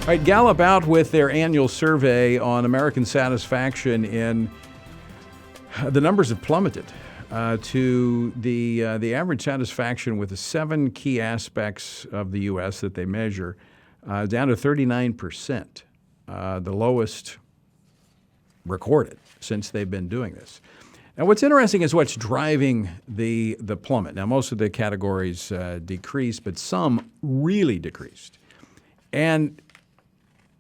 All right, Gallup out with their annual survey on American satisfaction, and the numbers have plummeted to the average satisfaction with the 7 key aspects of the U.S. that they measure, down to 39%, the lowest recorded since they've been doing this. Now, what's interesting is what's driving the plummet. Now, most of the categories decreased, but some really decreased. And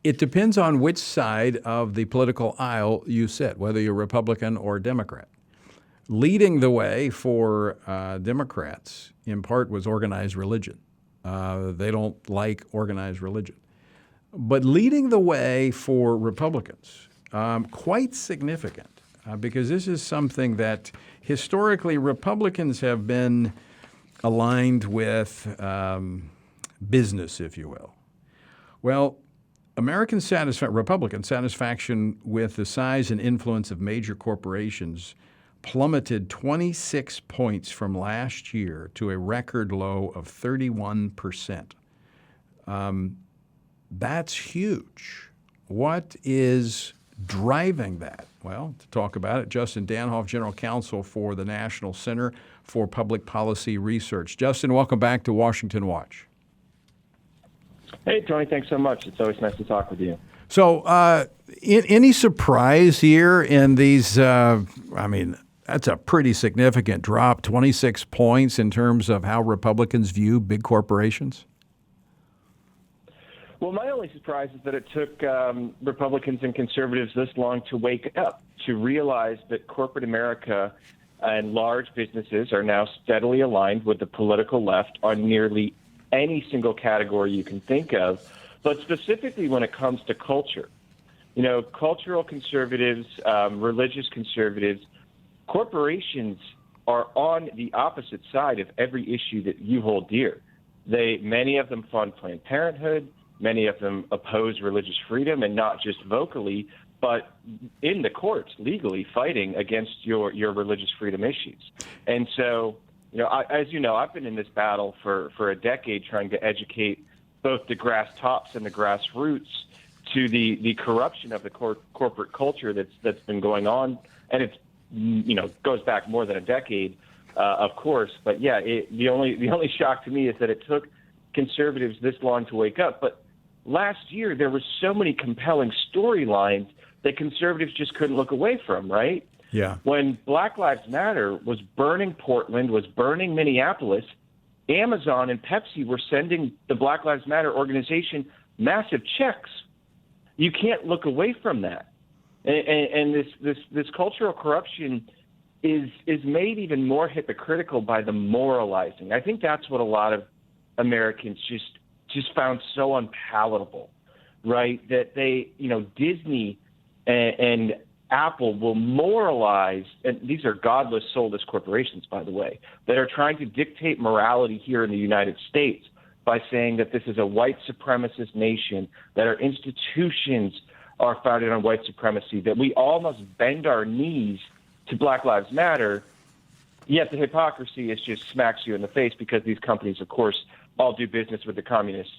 it depends on which side of the political aisle you sit, whether you're Republican or Democrat. Leading the way for Democrats, in part, was organized religion. They don't like organized religion. But leading the way for Republicans, quite significant, because this is something that historically Republicans have been aligned with business, if you will. Well, Republican satisfaction with the size and influence of major corporations plummeted 26 points from last year to a record low of 31%. That's huge. What is driving that? Well, to talk about it, Justin Danhof, General Counsel for the National Center for Public Policy Research. Justin, welcome back to Washington Watch. Hey, Tony, thanks so much. It's always nice to talk with you. So any surprise here in these, that's a pretty significant drop, 26 points in terms of how Republicans view big corporations? Well, my only surprise is that it took Republicans and conservatives this long to wake up, to realize that corporate America and large businesses are now steadily aligned with the political left on nearly any single category you can think of, but specifically when it comes to culture. You know, cultural conservatives, religious conservatives, corporations are on the opposite side of every issue that you hold dear. Many of them fund Planned Parenthood. Many of them oppose religious freedom, and not just vocally, but in the courts, legally fighting against your religious freedom issues. And so, as you know, I've been in this battle for a decade trying to educate both the grass tops and the grassroots to the corruption of the corporate culture that's been going on. And it's, goes back more than a decade, of course. But yeah, the only shock to me is that it took conservatives this long to wake up. But last year, there were so many compelling storylines that conservatives just couldn't look away from, right? Yeah. When Black Lives Matter was burning Portland, was burning Minneapolis, Amazon and Pepsi were sending the Black Lives Matter organization massive checks. You can't look away from that. And this cultural corruption is made even more hypocritical by the moralizing. I think that's what a lot of Americans just found so unpalatable, right? That Disney and Apple will moralize, and these are godless, soulless corporations, by the way, that are trying to dictate morality here in the United States by saying that this is a white supremacist nation, that our institutions are founded on white supremacy, that we all must bend our knees to Black Lives Matter. Yet the hypocrisy is just smacks you in the face, because these companies, of course, all do business with the communists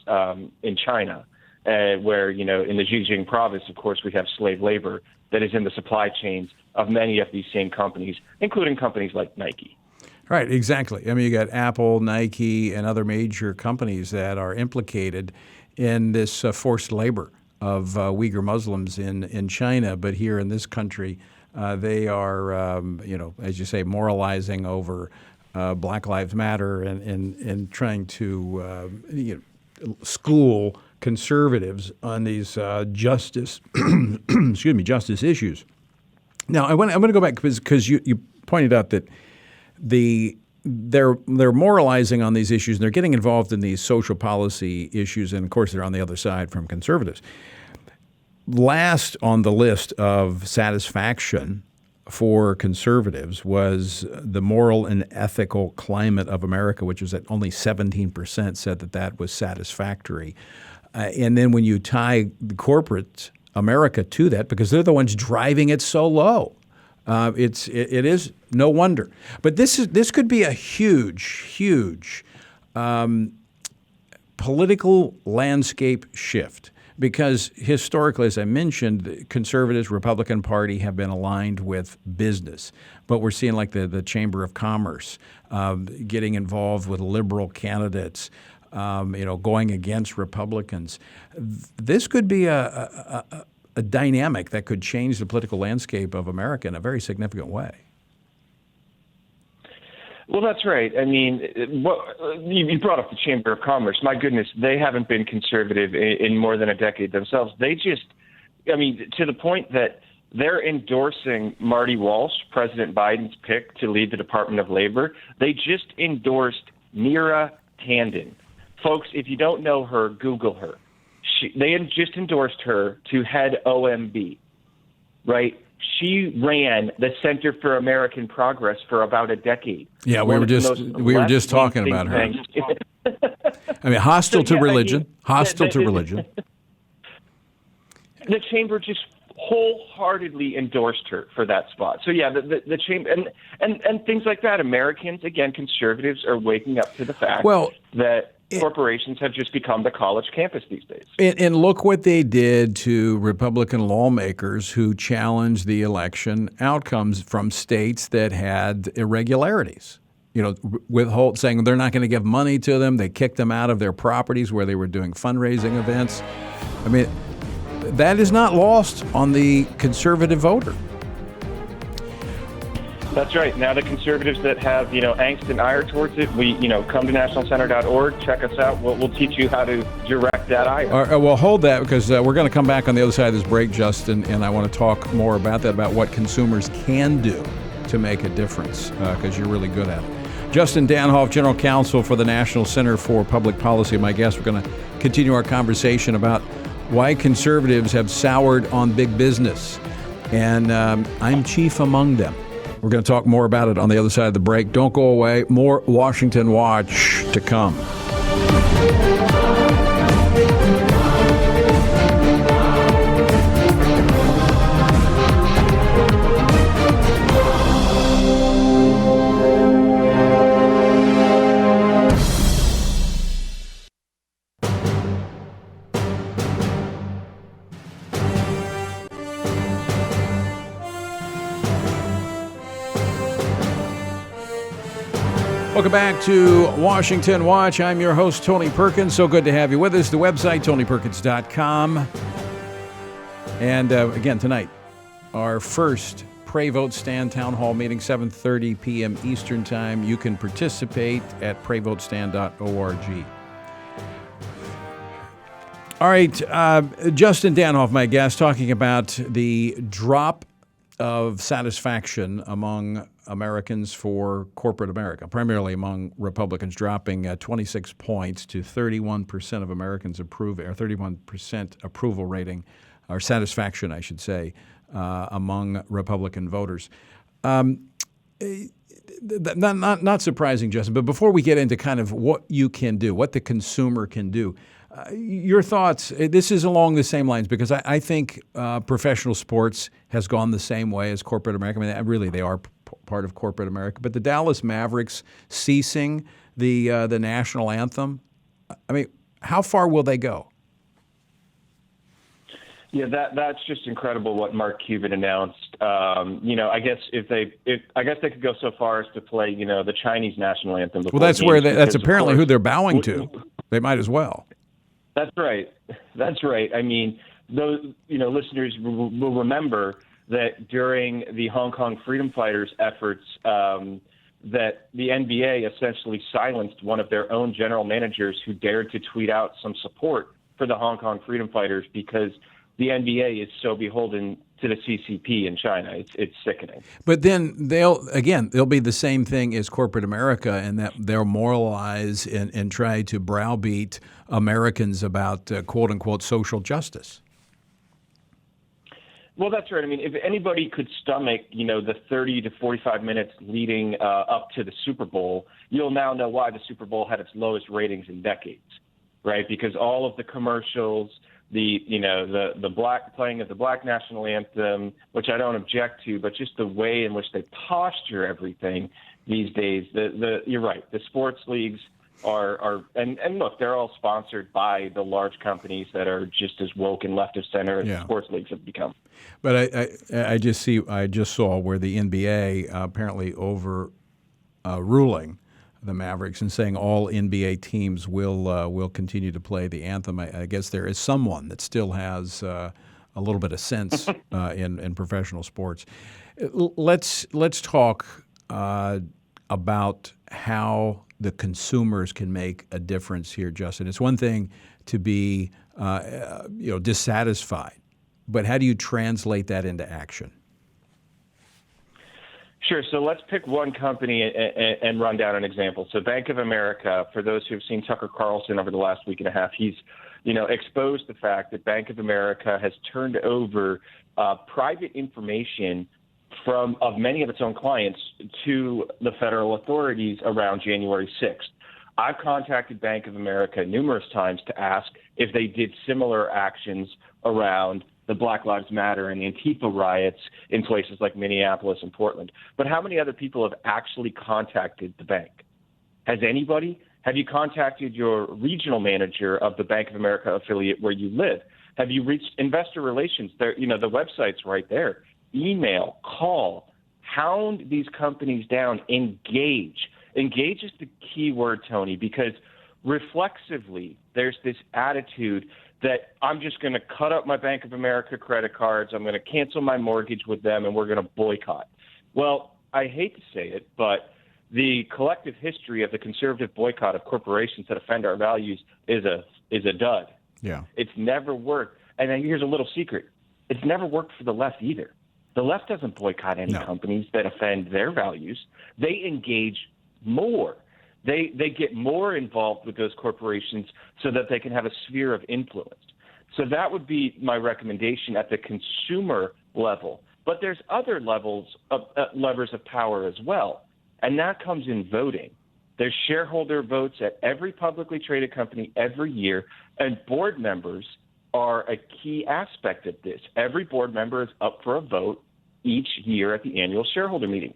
in China, where, in the Xinjiang province, of course, we have slave labor that is in the supply chains of many of these same companies, including companies like Nike. Right, exactly. I mean, you got Apple, Nike, and other major companies that are implicated in this forced labor of Uyghur Muslims in China. But here in this country, they are, as you say, moralizing over Black Lives Matter and trying to school conservatives on these justice justice issues. Now, I'm going to go back because you pointed out that they're moralizing on these issues, and they're getting involved in these social policy issues, and of course they're on the other side from conservatives. Last on the list of satisfaction for conservatives was the moral and ethical climate of America, which was at only 17% said that was satisfactory. And then when you tie the corporate America to that, because they're the ones driving it so low, it is no wonder. But this could be a huge political landscape shift, because historically, as I mentioned, the conservatives, Republican Party have been aligned with business. But we're seeing like the Chamber of Commerce getting involved with liberal candidates, going against Republicans. This could be a dynamic that could change the political landscape of America in a very significant way. Well, that's right. I mean, you brought up the Chamber of Commerce. My goodness, they haven't been conservative in more than a decade themselves. They just, to the point that they're endorsing Marty Walsh, President Biden's pick to lead the Department of Labor. They just endorsed Neera Tanden. Folks, if you don't know her, Google her. They had just endorsed her to head OMB, right? She ran the Center for American Progress for about a decade. Yeah, we were just talking about her. I mean, hostile to religion. The chamber just wholeheartedly endorsed her for that spot. So yeah, the chamber and things like that. Americans, again, conservatives are waking up to the fact that corporations have just become the college campus these days. And look what they did to Republican lawmakers who challenged the election outcomes from states that had irregularities. Saying they're not going to give money to them. They kicked them out of their properties where they were doing fundraising events. I mean, that is not lost on the conservative voter. That's right. Now the conservatives that have, angst and ire towards it, come to nationalcenter.org, check us out. We'll teach you how to direct that ire. All right, well, hold that because we're going to come back on the other side of this break, Justin, and I want to talk more about that, about what consumers can do to make a difference because you're really good at it. Justin Danhof, General Counsel for the National Center for Public Policy. My guest, we're going to continue our conversation about why conservatives have soured on big business, and I'm chief among them. We're going to talk more about it on the other side of the break. Don't go away. More Washington Watch to come. Welcome back to Washington Watch. I'm your host, Tony Perkins. So good to have you with us. The website, tonyperkins.com. And again, tonight, our first Pray Vote Stand Town Hall meeting, 7:30 p.m. Eastern Time. You can participate at prayvotestand.org. All right, Justin Danhof, my guest, talking about the drop of satisfaction among Americans for corporate America, primarily among Republicans, dropping 26 points to 31% of Americans approve, or 31% approval rating, or satisfaction, I should say, among Republican voters. Not surprising, Justin, but before we get into kind of what you can do, what the consumer can do, your thoughts, this is along the same lines, because I think professional sports has gone the same way as corporate America. I mean, really, they are part of corporate America. But the Dallas Mavericks ceasing the national anthem, I mean, how far will they go? Yeah, that's just incredible what Mark Cuban announced. I guess I guess they could go so far as to play, the Chinese national anthem. Well, that's apparently who they're bowing to. They might as well. That's right. That's right. I mean, those listeners will remember that during the Hong Kong freedom fighters' efforts, that the NBA essentially silenced one of their own general managers who dared to tweet out some support for the Hong Kong freedom fighters because the NBA is so beholden to the CCP in China. It's sickening. But then they'll be the same thing as corporate America, in that they'll moralize and try to browbeat Americans about quote unquote social justice. Well, that's right. I mean, if anybody could stomach, the 30 to 45 minutes leading up to the Super Bowl, you'll now know why the Super Bowl had its lowest ratings in decades, right? Because all of the commercials, the black playing of the black national anthem, which I don't object to, but just the way in which they posture everything these days. You're right. The sports leagues and look, they're all sponsored by the large companies that are just as woke and left of center as sports leagues have become. But I just saw where the NBA apparently ruling the Mavericks and saying all NBA teams will continue to play the anthem. I guess there is someone that still has a little bit of sense in professional sports. Let's talk about how the consumers can make a difference here, Justin. It's one thing to be dissatisfied, but how do you translate that into action? Sure. So let's pick one company and run down an example. So Bank of America, for those who have seen Tucker Carlson over the last week and a half, he's exposed the fact that Bank of America has turned over private information of many of its own clients to the federal authorities around January 6th. I've contacted Bank of America numerous times to ask if they did similar actions around the Black Lives Matter and the Antifa riots in places like Minneapolis and Portland. But how many other people have actually contacted the bank? Has anybody? Have you contacted your regional manager of the Bank of America affiliate where you live? Have you reached investor relations? There, the website's right there. Email, call, hound these companies down, engage. Engage is the key word, Tony, because reflexively there's this attitude that I'm just going to cut up my Bank of America credit cards, I'm going to cancel my mortgage with them, and we're going to boycott. Well, I hate to say it, but the collective history of the conservative boycott of corporations that offend our values is a dud. Yeah. It's never worked. And then here's a little secret. It's never worked for the left either. The left doesn't boycott any companies that offend their values. They engage more. They get more involved with those corporations so that they can have a sphere of influence. So that would be my recommendation at the consumer level. But there's other levels of levers of power as well, and that comes in voting. There's shareholder votes at every publicly traded company every year, and board members are a key aspect of this. Every board member is up for a vote each year at the annual shareholder meeting.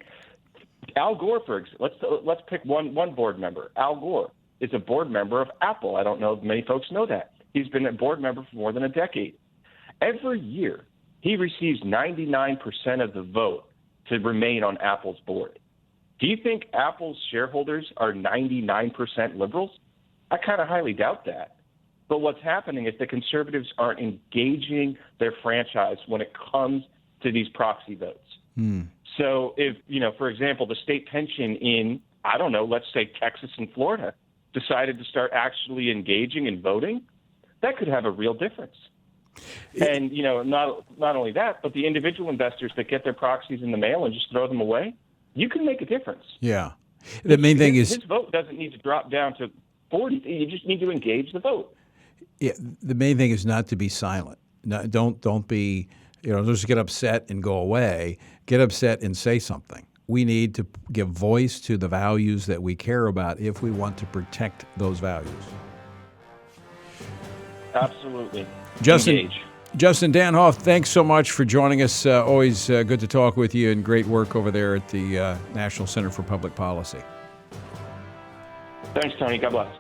Al Gore, for example, let's pick one board member. Al Gore is a board member of Apple. I don't know if many folks know that. He's been a board member for more than a decade. Every year, he receives 99% of the vote to remain on Apple's board. Do you think Apple's shareholders are 99% liberals? I kind of highly doubt that. But what's happening is the conservatives aren't engaging their franchise when it comes to these proxy votes. So if, for example, the state pension in, I don't know, let's say Texas and Florida decided to start actually engaging in voting, that could have a real difference. And, not only that, but the individual investors that get their proxies in the mail and just throw them away, you can make a difference. Yeah. The main thing is his vote doesn't need to drop down to 40. You just need to engage the vote. Yeah, the main thing is not to be silent. No, don't be, just get upset and go away. Get upset and say something. We need to give voice to the values that we care about if we want to protect those values. Absolutely. Justin Danhof, thanks so much for joining us. Always good to talk with you, and great work over there at the National Center for Public Policy. Thanks, Tony. God bless.